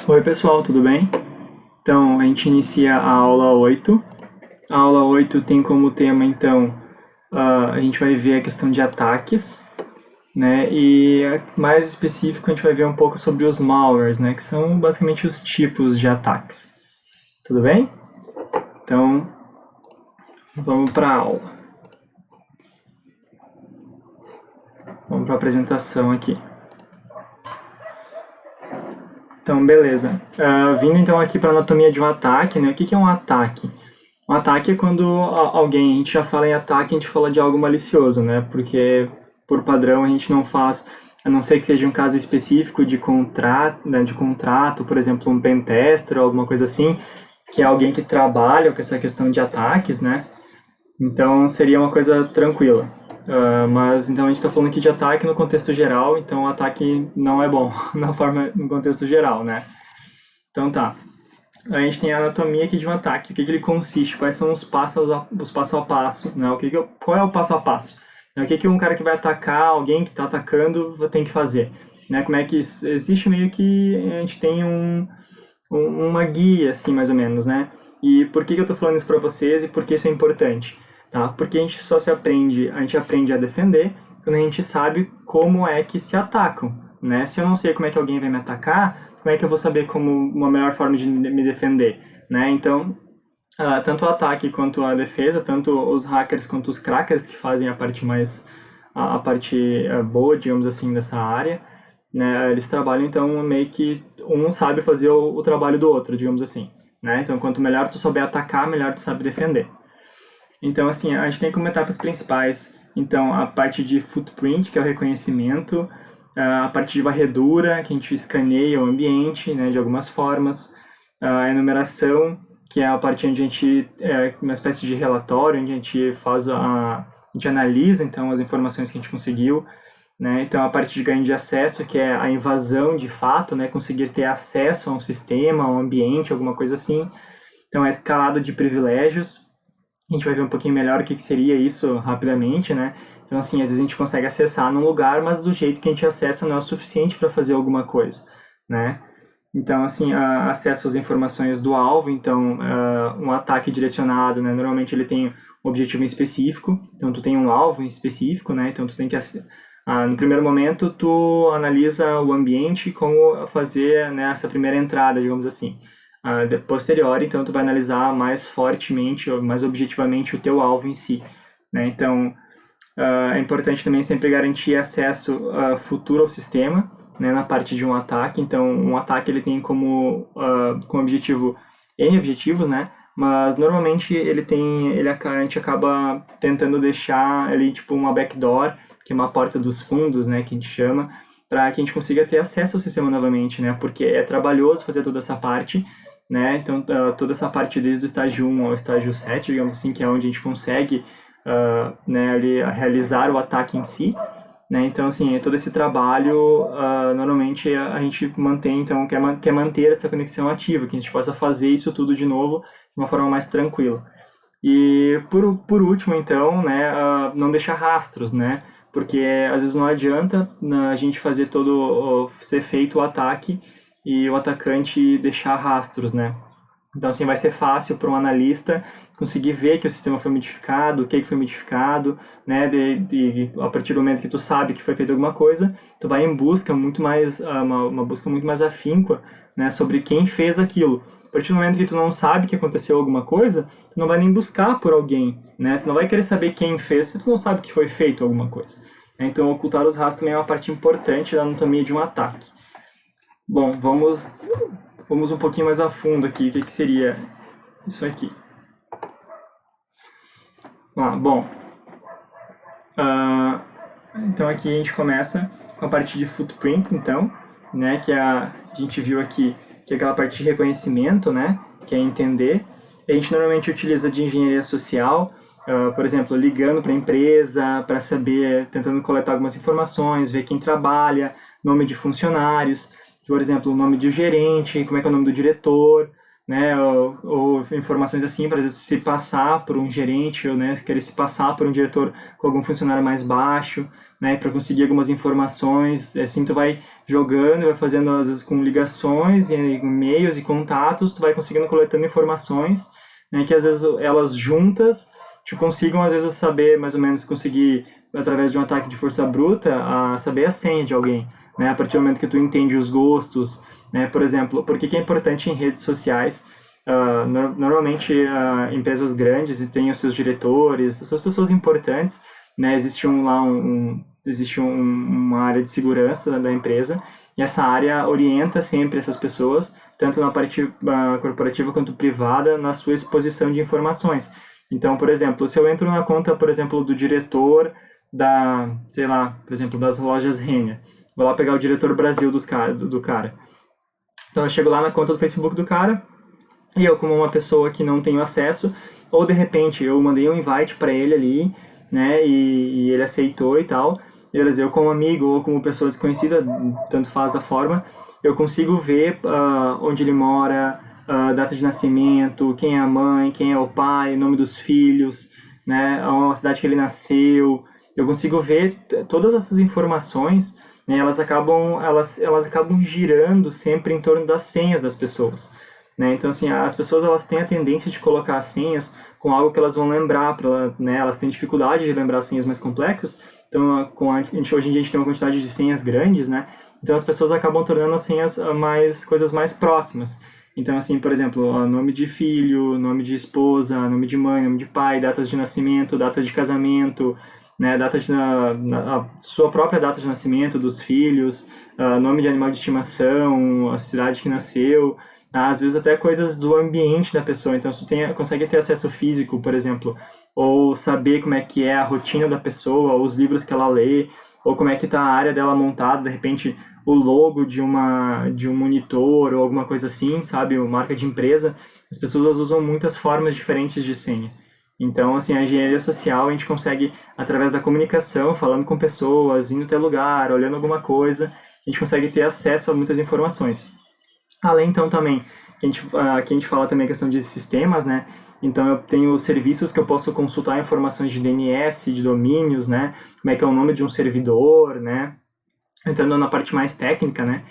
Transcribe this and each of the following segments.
Oi pessoal, tudo bem? Então, a gente inicia a aula 8. A aula 8 tem como tema, então, a gente vai ver a questão de ataques, né? E mais específico, a gente vai ver um pouco sobre os malwares, né? Que são basicamente os tipos de ataques. Tudo bem? Então, vamos para a aula. Vamos para a apresentação aqui. Então, beleza. Vindo então aqui para a anatomia de um ataque, né? O que é um ataque? Um ataque é quando alguém, a gente já fala em ataque, a gente fala de algo malicioso, né? Porque, por padrão, a gente não faz, a não ser que seja um caso específico de contrato, né, por exemplo, um pentester ou alguma coisa assim, que é alguém que trabalha com essa questão de ataques, né? Então, seria uma coisa tranquila. Mas, então, a gente está falando aqui de ataque no contexto geral, então o ataque não é bom no contexto geral, né? Então, tá. A gente tem a anatomia aqui de um ataque, o que ele consiste, quais são os passos a passo, né? Qual é o passo a passo? O que um cara que vai atacar alguém que está atacando tem que fazer? Né? Como é que isso? Existe meio que a gente tem uma guia, assim, mais ou menos, né? E por que eu estou falando isso para vocês e por que isso é importante? Tá? Porque a gente a gente aprende a defender quando a gente sabe como é que se atacam, né? Se eu não sei como é que alguém vai me atacar, como é que eu vou saber como uma melhor forma de me defender, né? Então, tanto o ataque quanto a defesa, tanto os hackers quanto os crackers que fazem a parte boa, digamos assim, dessa área, né? Eles trabalham então meio que um sabe fazer o trabalho do outro, digamos assim, né? Então, quanto melhor tu souber atacar, melhor tu sabe defender. Então, assim, a gente tem como etapas principais, então, a parte de footprint, que é o reconhecimento, a parte de varredura, que a gente escaneia o ambiente, né, de algumas formas, a enumeração, que é a parte onde a gente, uma espécie de relatório, onde a gente a gente analisa, então, as informações que a gente conseguiu, né, então a parte de ganho de acesso, que é a invasão de fato, né, conseguir ter acesso a um sistema, a um ambiente, alguma coisa assim, então a escalada de privilégios. A gente vai ver um pouquinho melhor o que seria isso rapidamente, né? Então, assim, às vezes a gente consegue acessar num lugar, mas do jeito que a gente acessa não é o suficiente para fazer alguma coisa, né? Então, assim, acesso às informações do alvo, então, um ataque direcionado, né? Normalmente ele tem um objetivo em específico, então tu tem um alvo em específico, né? Então tu tem que, no primeiro momento, tu analisa o ambiente, como fazer, né, essa primeira entrada, digamos assim. Posterior, então, tu vai analisar mais fortemente, mais objetivamente o teu alvo em si, né? Então, é importante também sempre garantir acesso futuro ao sistema, né, na parte de um ataque. Então, um ataque ele tem como objetivo N objetivos, né? Mas normalmente a gente acaba tentando deixar ali tipo uma backdoor, que é uma porta dos fundos, né, que a gente chama, para que a gente consiga ter acesso ao sistema novamente, né? Porque é trabalhoso fazer toda essa parte, né? Então, toda essa parte desde o estágio 1 ao estágio 7, digamos assim, que é onde a gente consegue né, ali, realizar o ataque em si, né? Então, assim, todo esse trabalho, normalmente a gente mantém, então, quer manter essa conexão ativa, que a gente possa fazer isso tudo de novo de uma forma mais tranquila. E, por último, então, né, não deixar rastros, né? Porque, às vezes, não adianta a gente fazer ser feito o ataque e o atacante deixar rastros, né? Então, assim, vai ser fácil para um analista conseguir ver que o sistema foi modificado, o que foi modificado, né? A partir do momento que tu sabe que foi feita alguma coisa, tu vai em busca muito mais, uma busca muito mais afínqua, né? Sobre quem fez aquilo. A partir do momento que tu não sabe que aconteceu alguma coisa, tu não vai nem buscar por alguém, né? Tu não vai querer saber quem fez se tu não sabe que foi feito alguma coisa. Então, ocultar os rastros também é uma parte importante da anatomia de um ataque. Bom, vamos um pouquinho mais a fundo aqui. O que seria isso aqui? Bom, então aqui a gente começa com a parte de footprint, então, né, que a gente viu aqui, que é aquela parte de reconhecimento, né, que é entender. A gente normalmente utiliza de engenharia social, por exemplo, ligando para a empresa, para saber, tentando coletar algumas informações, ver quem trabalha, nome de funcionários, por exemplo, o nome do gerente, como é que é o nome do diretor, né, ou informações assim, para se passar por um gerente, ou, né, querer se passar por um diretor com algum funcionário mais baixo, né, para conseguir algumas informações. Assim, tu vai jogando, vai fazendo às vezes com ligações, e e-mails e contatos, tu vai conseguindo coletando informações, né, que às vezes elas juntas te consigam às vezes saber mais ou menos conseguir através de um ataque de força bruta a saber a senha de alguém, né, a partir do momento que tu entende os gostos, né, por exemplo, por que é importante em redes sociais. Normalmente empresas grandes e têm os seus diretores, as suas pessoas importantes, né, existe uma área de segurança da empresa, e essa área orienta sempre essas pessoas, tanto na parte corporativa quanto privada, na sua exposição de informações. Então, por exemplo, se eu entro na conta, por exemplo, do diretor sei lá, por exemplo, das lojas Renner, vou lá pegar o diretor Brasil do cara. Então eu chego lá na conta do Facebook do cara, e eu, como uma pessoa que não tenho acesso, ou de repente eu mandei um invite para ele ali, né, e ele aceitou e tal, beleza, eu como amigo ou como pessoa desconhecida, tanto faz a forma, eu consigo ver onde ele mora, data de nascimento, quem é a mãe, quem é o pai, nome dos filhos, né, a cidade que ele nasceu. Eu consigo ver todas essas informações, né, elas acabam girando sempre em torno das senhas das pessoas, né? Então, assim, as pessoas elas têm a tendência de colocar as senhas com algo que elas vão lembrar, né? Elas têm dificuldade de lembrar senhas mais complexas. Então, hoje em dia a gente tem uma quantidade de senhas grandes, né? Então as pessoas acabam tornando as senhas coisas mais próximas. Então, assim, por exemplo, nome de filho, nome de esposa, nome de mãe, nome de pai, datas de nascimento, datas de casamento, né, a sua própria data de nascimento dos filhos, nome de animal de estimação, a cidade que nasceu, às vezes até coisas do ambiente da pessoa. Então, se tu consegue ter acesso físico, por exemplo, ou saber como é que é a rotina da pessoa, ou os livros que ela lê, ou como é que está a área dela montada, de repente o logo de um monitor ou alguma coisa assim, sabe, uma marca de empresa, as pessoas usam muitas formas diferentes de senha. Então, assim, a engenharia social a gente consegue, através da comunicação, falando com pessoas, indo até lugar, olhando alguma coisa, a gente consegue ter acesso a muitas informações. Além, então, também, aqui a gente fala também a questão de sistemas, né? Então, eu tenho serviços que eu posso consultar informações de DNS, de domínios, né? Como é que é o nome de um servidor, né? Entrando na parte mais técnica, né?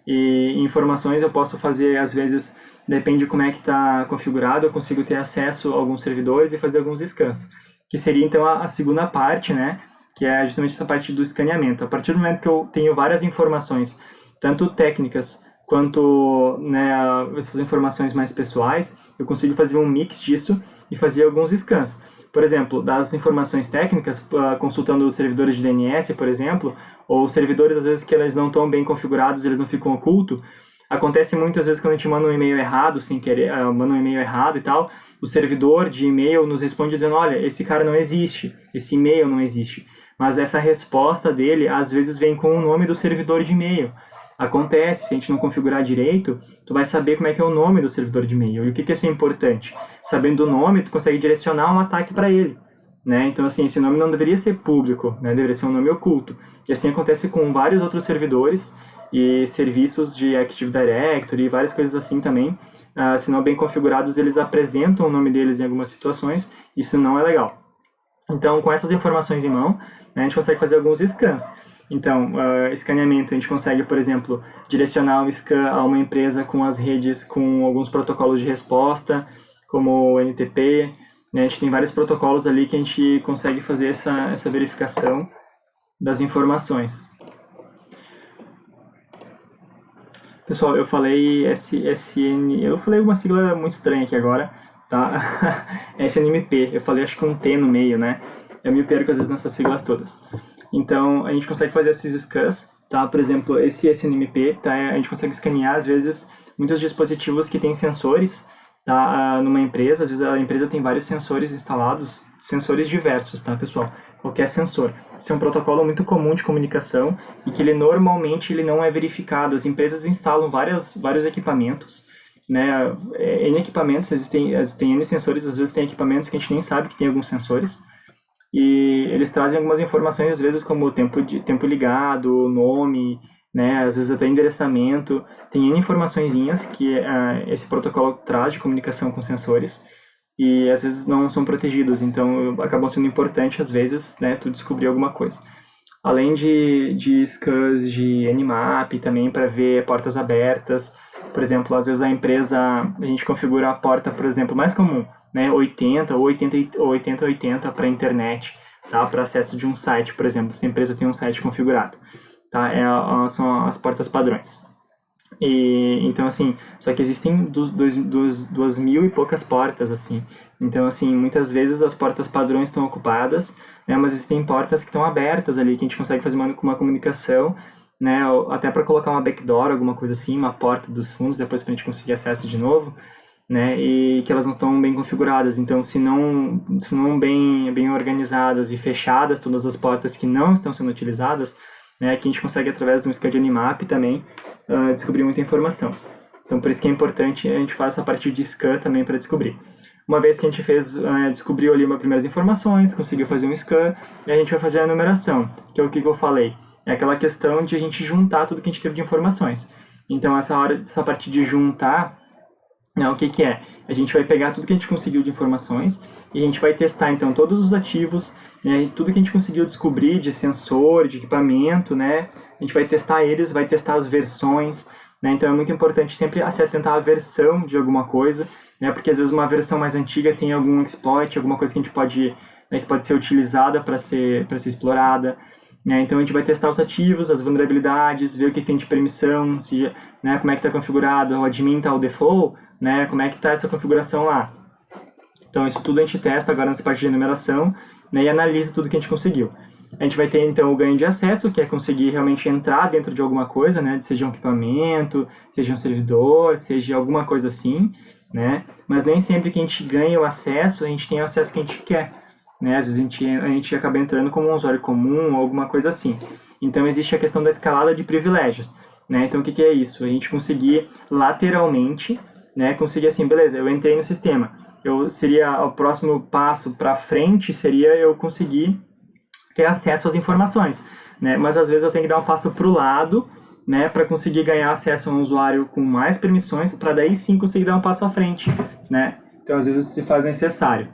E informações eu posso fazer, às vezes, depende de como é que está configurado, eu consigo ter acesso a alguns servidores e fazer alguns scans, que seria, então, a segunda parte, né? Que é justamente essa parte do escaneamento. A partir do momento que eu tenho várias informações, tanto técnicas quanto, né, essas informações mais pessoais, eu consigo fazer um mix disso e fazer alguns scans. Por exemplo, das informações técnicas, consultando os servidores de DNS, por exemplo, ou servidores, às vezes, que eles não estão bem configurados, eles não ficam ocultos. Acontece muitas vezes quando a gente manda um e-mail errado, sem querer, manda um e-mail errado e tal, o servidor de e-mail nos responde dizendo, olha, esse cara não existe, esse e-mail não existe. Mas essa resposta dele, às vezes, vem com o nome do servidor de e-mail. Acontece, se a gente não configurar direito, tu vai saber como é que é o nome do servidor de e-mail. E o que isso é importante? Sabendo o nome, tu consegue direcionar um ataque para ele, né? Então, assim, esse nome não deveria ser público, né? Deveria ser um nome oculto. E assim acontece com vários outros servidores e serviços de Active Directory e várias coisas assim também. Se não bem configurados, eles apresentam o nome deles em algumas situações. Isso não é legal. Então, com essas informações em mão, né, a gente consegue fazer alguns scans. Então, escaneamento, a gente consegue, por exemplo, direcionar o scan a uma empresa com as redes, com alguns protocolos de resposta, como o NTP, né? A gente tem vários protocolos ali que a gente consegue fazer essa verificação das informações. Pessoal, eu falei eu falei uma sigla muito estranha aqui agora, tá? SNMP, eu falei acho que um T no meio, né? Eu me perco às vezes nessas siglas todas. Então, a gente consegue fazer esses scans, tá? Por exemplo, esse SNMP, tá? A gente consegue escanear, às vezes, muitos dispositivos que têm sensores, tá? Numa empresa, às vezes a empresa tem vários sensores instalados, sensores diversos, tá, pessoal? Qualquer sensor. Esse é um protocolo muito comum de comunicação e que normalmente ele não é verificado. As empresas instalam vários equipamentos, né? N equipamentos, existem N sensores, às vezes tem equipamentos que a gente nem sabe que tem alguns sensores. E eles trazem algumas informações, às vezes, como tempo ligado, nome, né? Às vezes até endereçamento, tem N informaçõezinhas que esse protocolo traz de comunicação com sensores e às vezes não são protegidos, então acabam sendo importante às vezes, né, tu descobrir alguma coisa. Além de scans de Nmap também para ver portas abertas. Por exemplo, às vezes a gente configura a porta, por exemplo, mais comum, né, 80 ou 80 para internet, tá? Para acesso de um site, por exemplo, se a empresa tem um site configurado, tá? São as portas padrões. E então assim, só que existem 2.000 e poucas portas assim. Então assim, muitas vezes as portas padrões estão ocupadas, né, mas existem portas que estão abertas ali que a gente consegue fazer uma comunicação, né, até para colocar uma backdoor, alguma coisa assim, uma porta dos fundos depois para a gente conseguir acesso de novo, né, e que elas não estão bem configuradas. Então, se não bem organizadas e fechadas todas as portas que não estão sendo utilizadas, né, que a gente consegue, através de um scan de Nmap também, descobrir muita informação. Então, por isso que é importante a gente fazer essa parte de scan também para descobrir. Uma vez que a gente descobriu ali umas primeiras informações, conseguiu fazer um scan, e a gente vai fazer a numeração, que é o que eu falei. É aquela questão de a gente juntar tudo que a gente teve de informações. Então, essa parte de juntar, né, o que é? A gente vai pegar tudo que a gente conseguiu de informações e a gente vai testar, então, todos os ativos, né, tudo que a gente conseguiu descobrir de sensor, de equipamento, né, a gente vai testar eles, vai testar as versões, né, então é muito importante sempre se atentar à versão de alguma coisa, né, porque às vezes uma versão mais antiga tem algum exploit, alguma coisa que a gente pode, né, que pode ser utilizada para ser explorada, né, então a gente vai testar os ativos, as vulnerabilidades, ver o que tem de permissão, se, né, como é que está configurado, o admin está o default, né, como é que está essa configuração lá. Então isso tudo a gente testa agora nessa parte de enumeração, né, e analisa tudo que a gente conseguiu. A gente vai ter então o ganho de acesso, que é conseguir realmente entrar dentro de alguma coisa, né, seja um equipamento, seja um servidor, seja alguma coisa assim, né, mas nem sempre que a gente ganha o acesso, a gente tem o acesso que a gente quer, né, às vezes a gente acaba entrando como um usuário comum ou alguma coisa assim. Então existe a questão da escalada de privilégios, né, então o que é isso? A gente conseguir lateralmente, né, conseguir assim, beleza, eu entrei no sistema, o próximo passo para frente seria eu conseguir ter acesso às informações, né, mas às vezes eu tenho que dar um passo para o lado, né, para conseguir ganhar acesso a um usuário com mais permissões, para daí sim conseguir dar um passo à frente, né, então às vezes se faz necessário.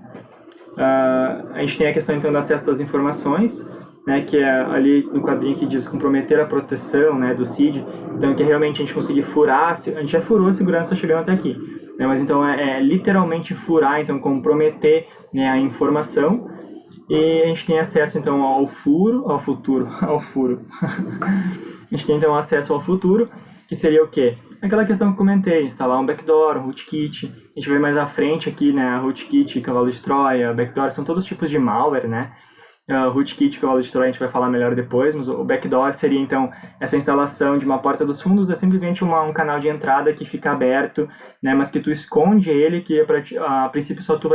A gente tem a questão então do acesso às informações, né, que é ali no quadrinho que diz comprometer a proteção, né, do CID, então que é realmente a gente conseguir furar, a gente já furou a segurança chegando até aqui, né, mas então é literalmente furar, então comprometer, né, a informação, e a gente tem acesso então ao furo. A gente tem então acesso ao futuro, que seria o quê? Aquela questão que eu comentei, instalar um backdoor, um rootkit. A gente vai mais à frente aqui, né, rootkit, cavalo de Troia, backdoor, são todos os tipos de malware, né? Rootkit, cavalo de Troia, a gente vai falar melhor depois, mas o backdoor seria então essa instalação de uma porta dos fundos, é simplesmente um canal de entrada que fica aberto, né, mas que tu esconde ele, que a princípio só tu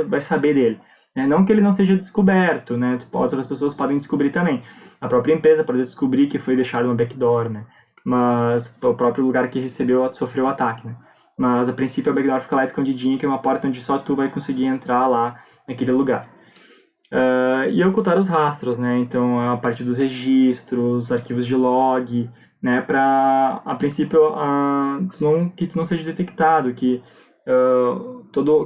vai saber dele. Não que ele não seja descoberto, né? Outras pessoas podem descobrir também. A própria empresa pode descobrir que foi deixado uma backdoor, né? Mas o próprio lugar que sofreu o ataque, né? Mas a princípio a backdoor fica lá escondidinha, que é uma porta onde só tu vai conseguir entrar lá naquele lugar. E ocultar os rastros, né? Então a parte dos registros, arquivos de log, né? Para a princípio que tu não seja detectado, que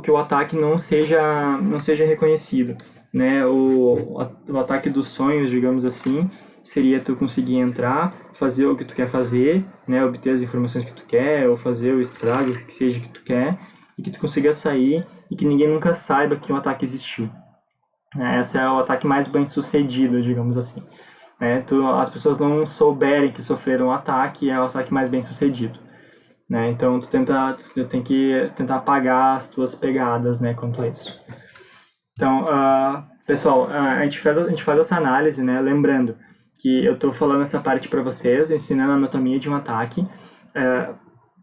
que o ataque não seja reconhecido, né? O ataque dos sonhos, digamos assim, seria tu conseguir entrar, fazer o que tu quer fazer, né? Obter as informações que tu quer, ou fazer o estrago, o que seja que tu quer, e que tu consiga sair e que ninguém nunca saiba que um ataque existiu. Esse é o ataque mais bem sucedido, digamos assim. As pessoas não souberem que sofreram um ataque, é o ataque mais bem sucedido. Então tu tem que tentar apagar as tuas pegadas, né, quanto a isso. Então, pessoal, a gente faz essa análise, né, lembrando que eu estou falando essa parte para vocês, ensinando a anatomia de um ataque,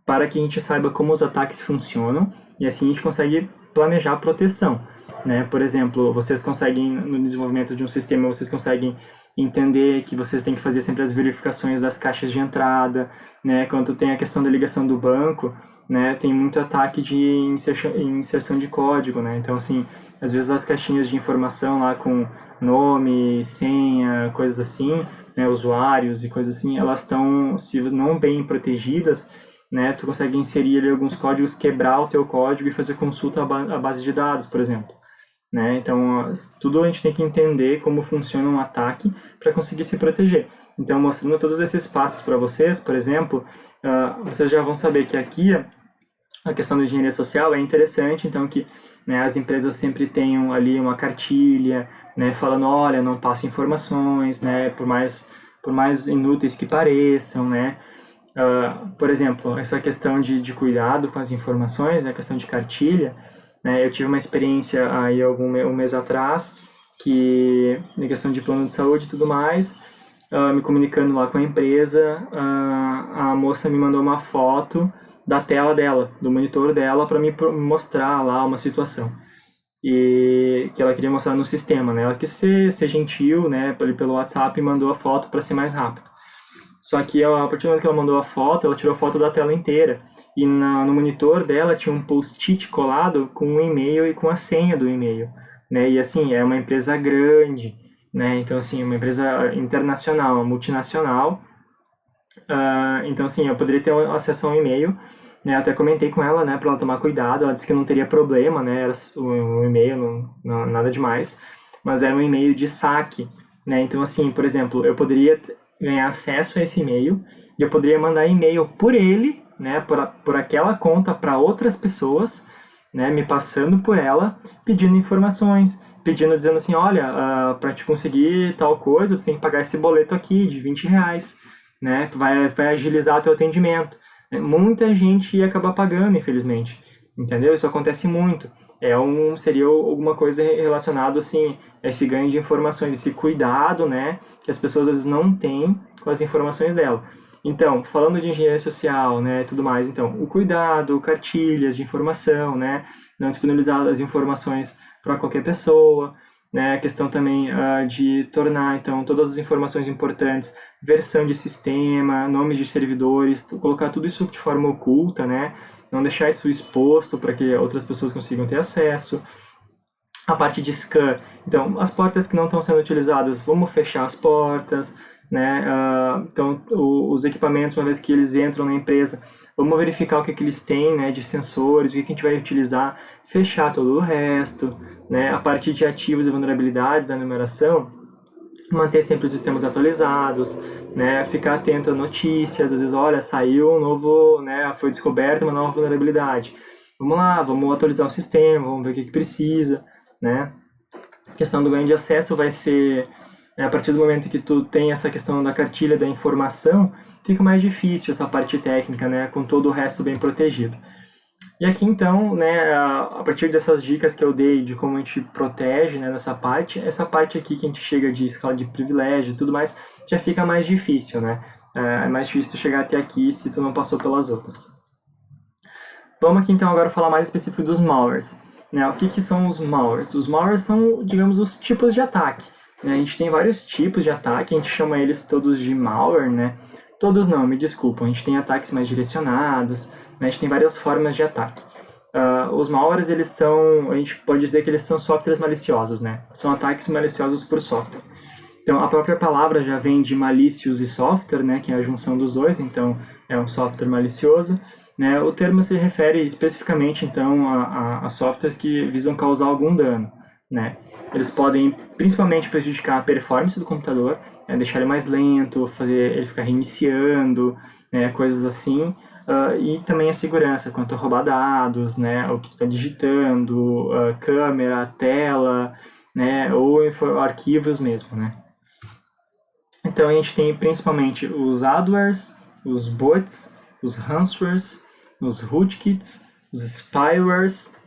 para que a gente saiba como os ataques funcionam e assim a gente consegue planejar a proteção, né? Por exemplo, vocês conseguem, no desenvolvimento de um sistema, vocês conseguem entender que vocês têm que fazer sempre as verificações das caixas de entrada, né? Quando tem a questão da ligação do banco, né? Tem muito ataque de inserção de código, né? Então, assim, às vezes as caixinhas de informação lá com nome, senha, coisas assim, né? Usuários e coisas assim, elas estão, se não bem protegidas, né? Tu consegue inserir ali alguns códigos, quebrar o teu código e fazer consulta à base de dados, por exemplo. Né? Então, tudo a gente tem que entender como funciona um ataque para conseguir se proteger. Então, mostrando todos esses passos para vocês, por exemplo, vocês já vão saber que aqui a questão da engenharia social é interessante, então que, né, as empresas sempre tenham ali uma cartilha, né, falando, olha, não passe informações, né, por mais inúteis que pareçam, né. Por exemplo, essa questão de cuidado com as informações, a questão de cartilha, né, eu tive uma experiência aí um mês atrás, que na questão de plano de saúde e tudo mais, me comunicando lá com a empresa, a moça me mandou uma foto da tela dela, do monitor dela, para me mostrar lá uma situação. E que ela queria mostrar no sistema, né? Ela quis ser gentil, né, pelo WhatsApp, e mandou a foto para ser mais rápido. Só que a partir do momento que ela mandou a foto, ela tirou foto da tela inteira. E no monitor dela tinha um post-it colado com um e-mail e com a senha do e-mail, né? E assim, é uma empresa grande, né? Então assim, uma empresa internacional, multinacional. Então assim, eu poderia ter acesso ao e-mail, né? Eu até comentei com ela, né, para ela tomar cuidado. Ela disse que não teria problema, né? Era um e-mail, não, nada demais. Mas era um e-mail de saque, né? Então assim, por exemplo, eu poderia ganhar acesso a esse e-mail e eu poderia mandar e-mail por ele, né, por aquela conta para outras pessoas, né, me passando por ela, pedindo informações, dizendo assim, olha, para te conseguir tal coisa, tu tem que pagar esse boleto aqui de R$20, né, vai agilizar teu atendimento. Muita gente ia acabar pagando, infelizmente, entendeu? Isso acontece muito. Seria alguma coisa relacionada assim, a esse ganho de informações, esse cuidado, né, que as pessoas às vezes não têm com as informações dela. Então, falando de engenharia social, né, tudo mais, então, o cuidado, cartilhas de informação, né, não disponibilizar as informações para qualquer pessoa, né, a questão também de tornar, então, todas as informações importantes, versão de sistema, nomes de servidores, colocar tudo isso de forma oculta, né, não deixar isso exposto para que outras pessoas consigam ter acesso. A parte de scan, então, as portas que não estão sendo utilizadas, vamos fechar as portas, né? Então, os equipamentos, uma vez que eles entram na empresa, vamos verificar o que eles têm, né, de sensores, o que a gente vai utilizar, fechar todo o resto, né? A parte de ativos e vulnerabilidades da numeração, manter sempre os sistemas atualizados, né? Ficar atento a notícias, às vezes, olha, saiu um novo, né, foi descoberta uma nova vulnerabilidade. Vamos lá, vamos atualizar o sistema, vamos ver o que precisa, né? A questão do ganho de acesso vai ser, a partir do momento que tu tem essa questão da cartilha da informação, fica mais difícil essa parte técnica, né, com todo o resto bem protegido. E aqui então, né, a partir dessas dicas que eu dei de como a gente protege, né, essa parte aqui que a gente chega de escala de privilégio e tudo mais, já fica mais difícil, né? É mais difícil tu chegar até aqui se tu não passou pelas outras. Vamos aqui então agora falar mais específico dos malwares. Né? O que são os malwares? Os malwares são, digamos, os tipos de ataque. A gente tem vários tipos de ataque, a gente chama eles todos de malware, né? Todos não, me desculpam, a gente tem ataques mais direcionados, né? A gente tem várias formas de ataque. Os malwares, eles são, a gente pode dizer que eles são softwares maliciosos, né? São ataques maliciosos por software. Então, a própria palavra já vem de malicious e software, né? Que é a junção dos dois, então é um software malicioso. Né? O termo se refere especificamente, então, a softwares que visam causar algum dano. Né? Eles podem principalmente prejudicar a performance do computador, né? Deixar ele mais lento, fazer ele ficar reiniciando, né? Coisas assim, e também a segurança, quanto a roubar dados, né? O que tu está digitando, câmera, tela, né? Ou arquivos mesmo. Né? Então a gente tem principalmente os adwares, os bots, os ransomwares, os rootkits, os spywares,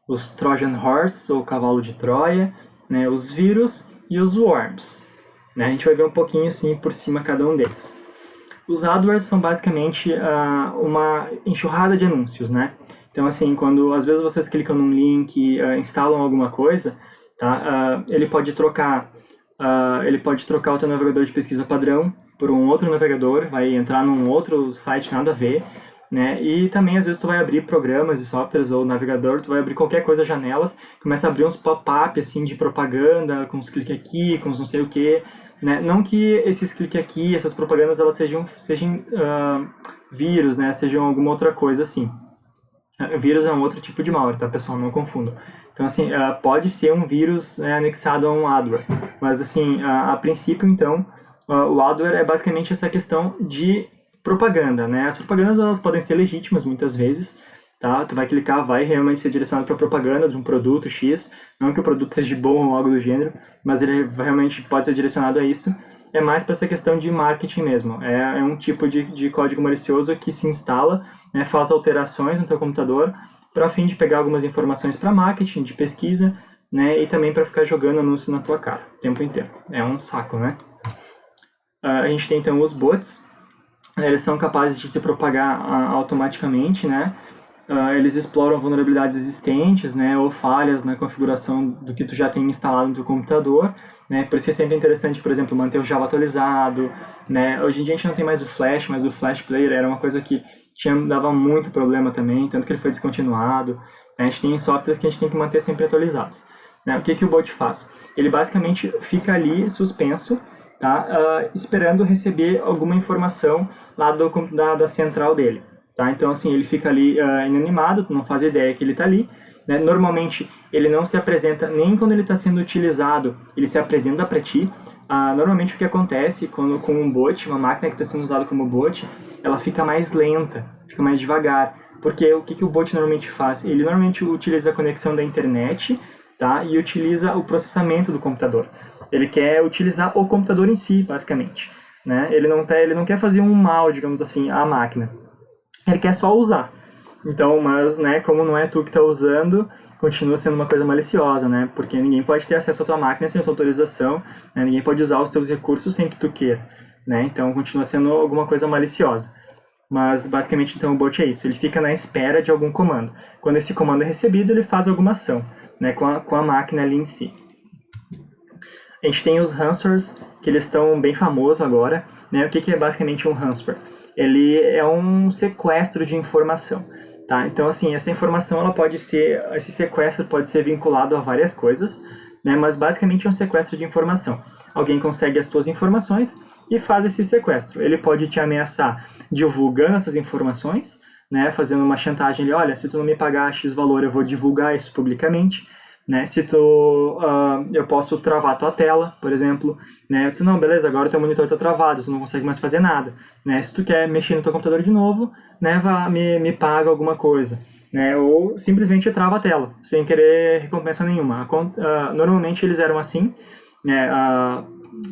os Trojan Horse, ou cavalo de Troia, né, os vírus e os worms. Né, a gente vai ver um pouquinho assim por cima cada um deles. Os adwares são basicamente uma enxurrada de anúncios. Né? Então, assim, quando às vezes vocês clicam num link, instalam alguma coisa, tá? Ele pode trocar o teu navegador de pesquisa padrão por um outro navegador, vai entrar num outro site nada a ver, né? E também às vezes tu vai abrir programas e softwares ou navegador, tu vai abrir qualquer coisa, janelas, começa a abrir uns pop-up assim de propaganda, com uns clique aqui, com uns não sei o que, né? Não que esses clique aqui, essas propagandas elas sejam vírus, né? Sejam alguma outra coisa assim. Vírus é um outro tipo de malware, tá, pessoal? Não confundam. Então, assim, pode ser um vírus, né, anexado a um adware. Mas, assim, a princípio, então, o adware é basicamente essa questão de propaganda, né? As propagandas, elas podem ser legítimas, muitas vezes, tá? Tu vai clicar, vai realmente ser direcionado para propaganda de um produto X. Não que o produto seja bom ou algo do gênero, mas ele realmente pode ser direcionado a isso. É mais para essa questão de marketing mesmo. É um tipo de código malicioso que se instala, né, faz alterações no teu computador para fim de pegar algumas informações para marketing, de pesquisa, né, e também para ficar jogando anúncio na tua cara o tempo inteiro. É um saco, né? A gente tem então os bots. Eles são capazes de se propagar automaticamente, né? Eles exploram vulnerabilidades existentes, né, ou falhas na configuração do que tu já tem instalado no teu computador, né? Por isso que é sempre interessante, por exemplo, manter o Java atualizado, né? Hoje em dia a gente não tem mais o Flash, mas o Flash Player era uma coisa que dava muito problema também, tanto que ele foi descontinuado. A gente tem softwares que a gente tem que manter sempre atualizados, né? O que o bot faz? Ele basicamente fica ali suspenso, tá? Esperando receber alguma informação lá da central dele. Tá? Então, assim, ele fica ali inanimado, tu não faz ideia que ele está ali, né? Normalmente, ele não se apresenta nem quando ele está sendo utilizado, ele se apresenta para ti. Normalmente, o que acontece com um bot, uma máquina que está sendo usada como bot, ela fica mais lenta, fica mais devagar. Porque o que o bot normalmente faz? Ele normalmente utiliza a conexão da internet, tá? E utiliza o processamento do computador. Ele quer utilizar o computador em si, basicamente, né? Ele não quer fazer um mal, digamos assim, à máquina. Ele quer só usar. Então, mas, né, como não é tu que está usando, continua sendo uma coisa maliciosa, né? Porque ninguém pode ter acesso à tua máquina sem a tua autorização, né? Ninguém pode usar os teus recursos sem que tu queira, né? Então, continua sendo alguma coisa maliciosa. Mas, basicamente, então, o bot é isso. Ele fica na espera de algum comando. Quando esse comando é recebido, ele faz alguma ação, né, com a máquina ali em si. A gente tem os ransomwares, que eles estão bem famosos agora, né? O que é basicamente um ransomware? Ele é um sequestro de informação, tá? Então, assim, essa informação, esse sequestro pode ser vinculado a várias coisas, né? Mas basicamente é um sequestro de informação. Alguém consegue as tuas informações e faz esse sequestro. Ele pode te ameaçar divulgando essas informações, né? Fazendo uma chantagem ali, olha, se tu não me pagar X valor, eu vou divulgar isso publicamente. Né? Eu posso travar a tua tela, por exemplo, né? Eu disse, não, beleza, agora o teu monitor está travado, tu não consegue mais fazer nada, né? Se tu quer mexer no teu computador de novo, né, me paga alguma coisa, né? Ou simplesmente trava a tela, sem querer recompensa nenhuma. Normalmente eles eram assim, né?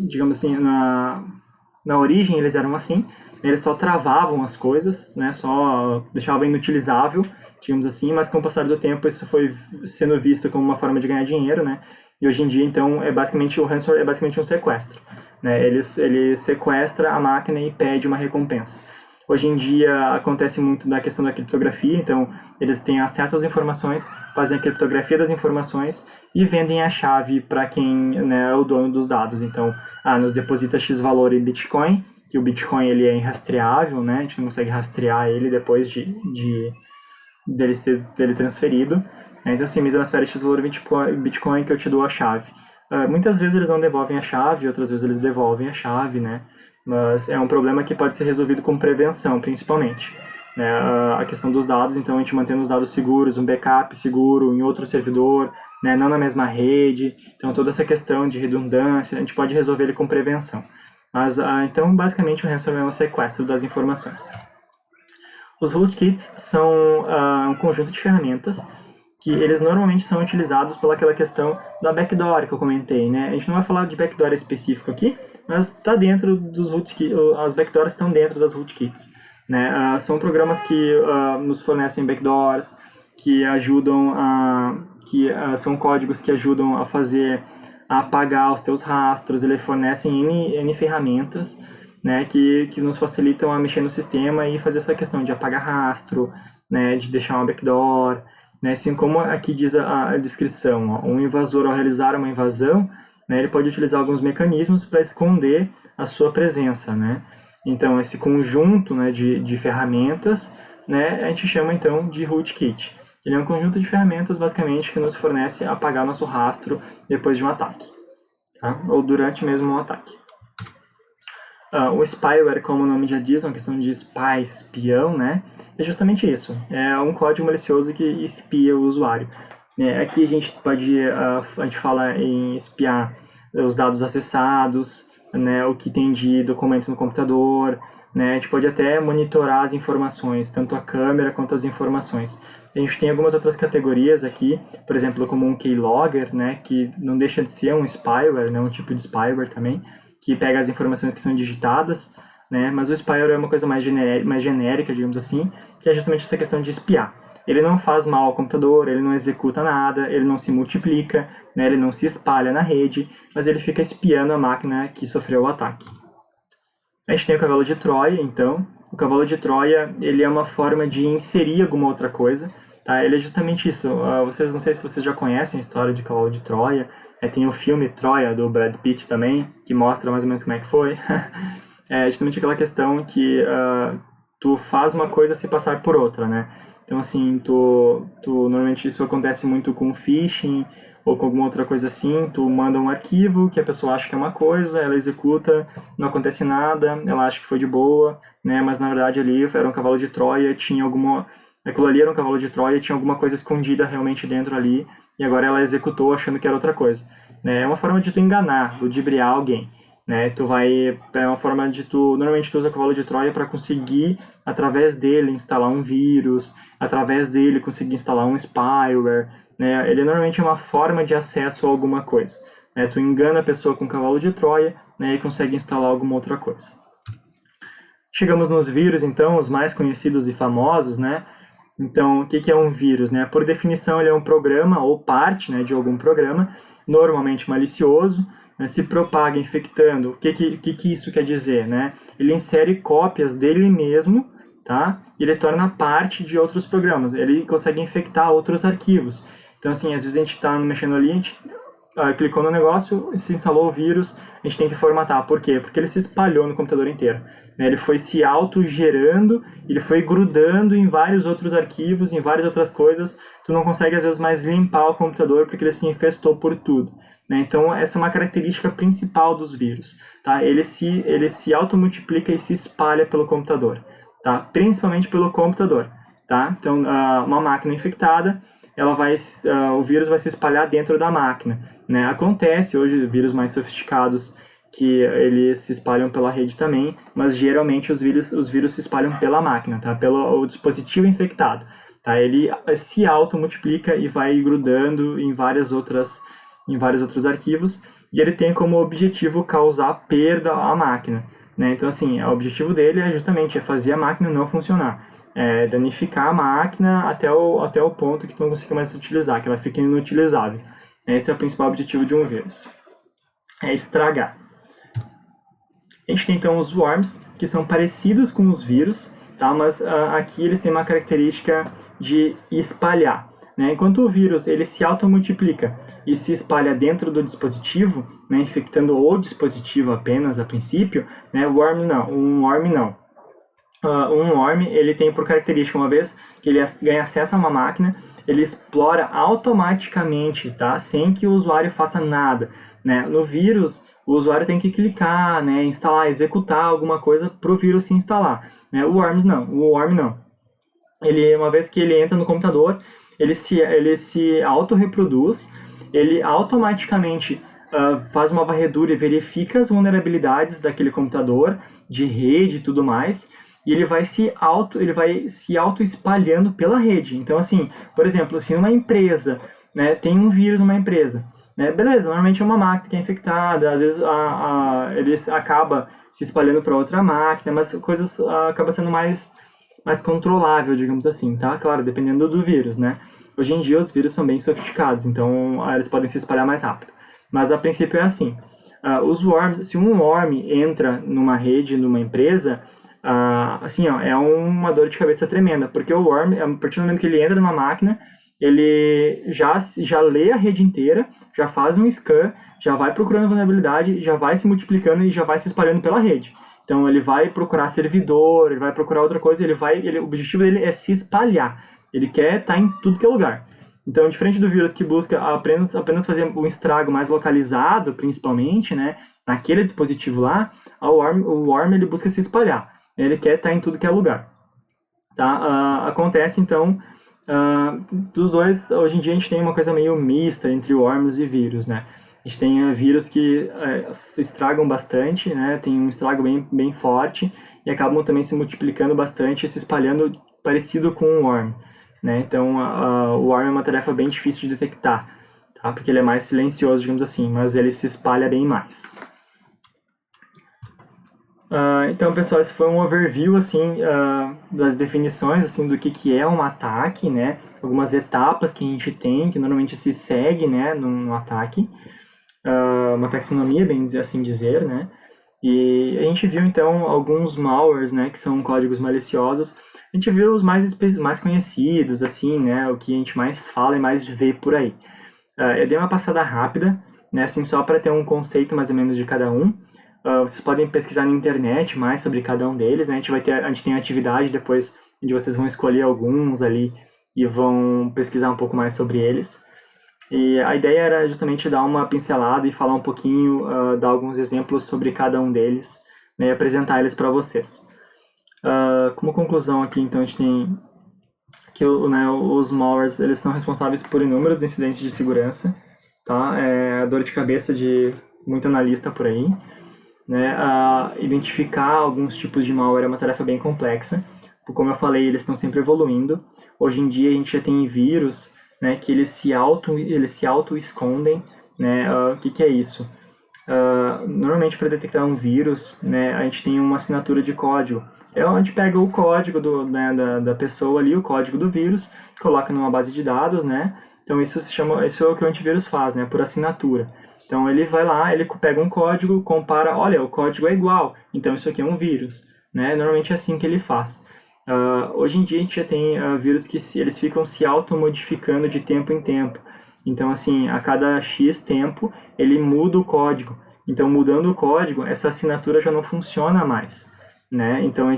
Digamos assim, na origem eles eram assim, eles só travavam as coisas, né? Só deixavam inutilizável, digamos assim, mas com o passar do tempo isso foi sendo visto como uma forma de ganhar dinheiro, né? E hoje em dia, então, o ransomware é basicamente um sequestro, né? Ele sequestra a máquina e pede uma recompensa. Hoje em dia acontece muito da questão da criptografia, então eles têm acesso às informações, fazem a criptografia das informações e vendem a chave para quem, né, é o dono dos dados. Então, nos deposita X valor em Bitcoin, que o Bitcoin ele é irrastreável, né? A gente não consegue rastrear ele depois dele transferido. Né? Então, assim, me transfere X valor em Bitcoin que eu te dou a chave. Muitas vezes eles não devolvem a chave, outras vezes eles devolvem a chave, né? Mas é um problema que pode ser resolvido com prevenção, principalmente. Né? A questão dos dados, então a gente mantendo os dados seguros, um backup seguro em outro servidor, né? Não na mesma rede. Então toda essa questão de redundância, a gente pode resolver ele com prevenção. Mas, então, basicamente, o ransomware é um sequestro das informações. Os rootkits são um conjunto de ferramentas que eles normalmente são utilizados pelaquela questão da backdoor que eu comentei, né? A gente não vai falar de backdoor específico aqui, mas está dentro dos rootkits, as backdoors estão dentro das rootkits, né? São programas que nos fornecem backdoors, que ajudam são códigos que ajudam a apagar os teus rastros, eles fornecem N ferramentas, né, que nos facilitam a mexer no sistema e fazer essa questão de apagar rastro, né, de deixar uma backdoor, né, assim como aqui diz a descrição, ó, um invasor ao realizar uma invasão, né, ele pode utilizar alguns mecanismos para esconder a sua presença, né? Então, esse conjunto, né, de ferramentas, né, a gente chama então de rootkit. Ele é um conjunto de ferramentas, basicamente, que nos fornece apagar nosso rastro depois de um ataque, tá? Ou durante mesmo um ataque. O spyware, como o nome já diz, uma questão de spy, espião, né? É justamente isso. É um código malicioso que espia o usuário. Aqui a gente fala em espiar os dados acessados, né, o que tem de documento no computador, né, a gente pode até monitorar as informações, tanto a câmera quanto as informações. A gente tem algumas outras categorias aqui, por exemplo, como um keylogger, né, que não deixa de ser um spyware, né, um tipo de spyware também, que pega as informações que são digitadas, né, mas o spyware é uma coisa mais genérica, digamos assim, que é justamente essa questão de espiar. Ele não faz mal ao computador, ele não executa nada, ele não se multiplica, né, ele não se espalha na rede, mas ele fica espiando a máquina que sofreu o ataque. A gente tem o cavalo de Troia, então. O cavalo de Troia, ele é uma forma de inserir alguma outra coisa, tá? Ele é justamente isso. Não sei se vocês já conhecem a história de cavalo de Troia. Tem o filme Troia, do Brad Pitt também, que mostra mais ou menos como é que foi. É justamente aquela questão que tu faz uma coisa se passar por outra, né? Então, assim, normalmente isso acontece muito com phishing ou com alguma outra coisa assim. Tu manda um arquivo que a pessoa acha que é uma coisa, ela executa, não acontece nada, ela acha que foi de boa, né? Mas na verdade ali era um cavalo de Troia, aquilo ali era um cavalo de Troia, tinha alguma coisa escondida realmente dentro ali, e agora ela executou achando que era outra coisa, né? É uma forma de tu enganar, ludibriar alguém, né? É uma forma normalmente tu usa o cavalo de Troia para conseguir, através dele, instalar um vírus, através dele conseguir instalar um spyware, né? Ele normalmente é uma forma de acesso a alguma coisa, né? Tu engana a pessoa com o cavalo de Troia, né, e consegue instalar alguma outra coisa. Chegamos nos vírus, então, os mais conhecidos e famosos, né? Então, o que é um vírus, né? Por definição, ele é um programa ou parte, né, de algum programa, normalmente malicioso, né, se propaga infectando. O que isso quer dizer, né? Ele insere cópias dele mesmo, tá? E ele torna parte de outros programas. Ele consegue infectar outros arquivos. Então, assim, às vezes a gente está mexendo ali, a gente clicou no negócio, se instalou o vírus, a gente tem que formatar. Por quê? Porque ele se espalhou no computador inteiro, né? Ele foi se autogerando, ele foi grudando em vários outros arquivos, em várias outras coisas. Tu não consegue, às vezes, mais limpar o computador porque ele se infestou por tudo, né? Então, essa é uma característica principal dos vírus, tá? Ele se automultiplica e se espalha pelo computador, tá? Principalmente pelo computador, tá? Então, uma máquina infectada, o vírus vai se espalhar dentro da máquina, né? Acontece hoje vírus mais sofisticados que eles se espalham pela rede também, mas geralmente os vírus se espalham pela máquina, tá? Pelo dispositivo infectado, tá? Ele se automultiplica e vai grudando em vários outros arquivos, e ele tem como objetivo causar perda à máquina, né? Então, assim, o objetivo dele é justamente fazer a máquina não funcionar, danificar a máquina até o ponto que tu não consiga mais utilizar, que ela fique inutilizável. Esse é o principal objetivo de um vírus, é estragar. A gente tem então os worms, que são parecidos com os vírus, tá? Mas aqui eles têm uma característica de espalhar, né? Enquanto o vírus ele se automultiplica e se espalha dentro do dispositivo, né, infectando o dispositivo apenas a princípio, né, um worm não. Um worm ele tem por característica, uma vez que ele ganha acesso a uma máquina, ele explora automaticamente, tá? Sem que o usuário faça nada, né? No vírus, o usuário tem que clicar, né, instalar, executar alguma coisa para o vírus se instalar, né? O worm não. Ele, uma vez que ele entra no computador, ele se autorreproduz, ele automaticamente faz uma varredura e verifica as vulnerabilidades daquele computador, de rede e tudo mais, e ele vai se auto-espalhando pela rede. Então, assim, por exemplo, se uma empresa, né, tem um vírus numa empresa, né, beleza, normalmente é uma máquina que é infectada, às vezes ele acaba se espalhando para outra máquina, mas coisas acaba sendo mais controlável, digamos assim, tá? Claro, dependendo do vírus, né? Hoje em dia os vírus são bem sofisticados, então eles podem se espalhar mais rápido. Mas a princípio é assim. Os worms, se um worm entra numa rede, numa empresa, assim, ó, é uma dor de cabeça tremenda, porque o worm, a partir do momento que ele entra numa máquina, ele já lê a rede inteira, já faz um scan, já vai procurando vulnerabilidade, já vai se multiplicando e já vai se espalhando pela rede. Então ele vai procurar servidor, ele vai procurar outra coisa, o objetivo dele é se espalhar. Ele quer estar em tudo que é lugar. Então, diferente do vírus que busca apenas fazer um estrago mais localizado, principalmente, né, naquele dispositivo lá, o worm ele busca se espalhar. Ele quer estar em tudo que é lugar. Tá? Acontece, então, dos dois, hoje em dia a gente tem uma coisa meio mista entre worms e vírus, né? A gente tem vírus que estragam bastante, né? Tem um estrago bem forte e acabam também se multiplicando bastante e se espalhando parecido com um worm, né? Então, o worm é uma tarefa bem difícil de detectar, tá? Porque ele é mais silencioso, digamos assim, mas ele se espalha bem mais. Então, pessoal, esse foi um overview, assim, das definições, assim, do que é um ataque, né? Algumas etapas que a gente tem, que normalmente se segue, né, no ataque. Uma taxonomia, bem assim dizer, né? E a gente viu, então, alguns malwares, né, que são códigos maliciosos. A gente viu os mais conhecidos, assim, né, o que a gente mais fala e mais vê por aí. Eu dei uma passada rápida, né, assim, só para ter um conceito mais ou menos de cada um. Vocês podem pesquisar na internet mais sobre cada um deles, né? A gente tem atividade depois onde vocês vão escolher alguns ali e vão pesquisar um pouco mais sobre eles. E a ideia era justamente dar uma pincelada e falar um pouquinho, dar alguns exemplos sobre cada um deles, né, e apresentar eles para vocês. Como conclusão aqui, então, a gente tem que os malwares eles são responsáveis por inúmeros incidentes de segurança, tá? A dor de cabeça de muito analista por aí. Né? Identificar alguns tipos de malware é uma tarefa bem complexa. Como eu falei, eles estão sempre evoluindo. Hoje em dia a gente já tem vírus, né, que eles se auto-escondem. Né? O que é isso? Normalmente para detectar um vírus, né, a gente tem uma assinatura de código. A gente pega o código da pessoa ali, o código do vírus, coloca numa base de dados, né? Então isso é o que o antivírus faz, né, por assinatura. Então ele vai lá, ele pega um código, compara, olha, o código é igual, então isso aqui é um vírus, né? Normalmente é assim que ele faz. Hoje em dia a gente já tem vírus que eles ficam se automodificando de tempo em tempo. Então, assim, a cada X tempo ele muda o código. Então, mudando o código, essa assinatura já não funciona mais, né? Então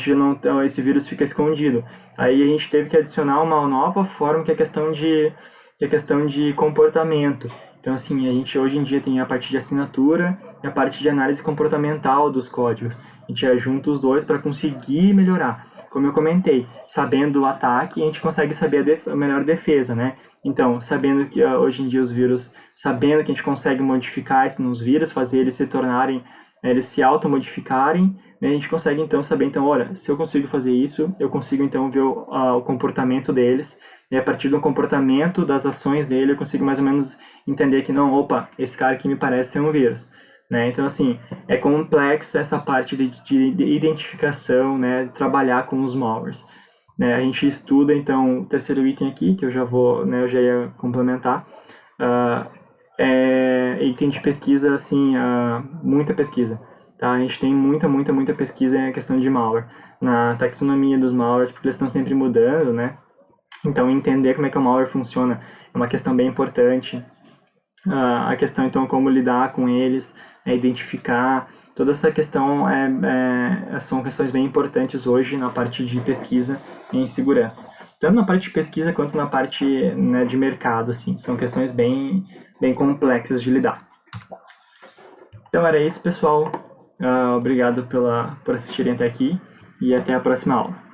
esse vírus fica escondido. Aí a gente teve que adicionar uma nova forma que é a questão de comportamento. Então, assim, a gente hoje em dia tem a parte de assinatura e a parte de análise comportamental dos códigos. A gente junta os dois para conseguir melhorar. Como eu comentei, sabendo o ataque, a gente consegue saber a melhor defesa, né? Então, sabendo que hoje em dia os vírus, sabendo que a gente consegue modificar isso nos vírus, fazer eles se tornarem, eles se automodificarem, né? A gente consegue então saber, então, olha, se eu consigo fazer isso, eu consigo então ver o comportamento deles, e a partir do comportamento das ações dele, eu consigo mais ou menos entender que não, opa, esse cara aqui me parece ser um vírus, né? Então, assim, é complexa essa parte de identificação, né, trabalhar com os malwares, né? A gente estuda, então, o terceiro item aqui, que eu já ia complementar, item de pesquisa, assim, muita pesquisa, tá? A gente tem muita pesquisa em questão de malware, na taxonomia dos malwares, porque eles estão sempre mudando, né? Então, entender como é que o malware funciona é uma questão bem importante. A questão, então, como lidar com eles, identificar, toda essa questão são questões bem importantes hoje na parte de pesquisa em segurança. Tanto na parte de pesquisa quanto na parte, né, de mercado, assim, são questões bem complexas de lidar. Então era isso, pessoal. Obrigado por assistirem até aqui e até a próxima aula.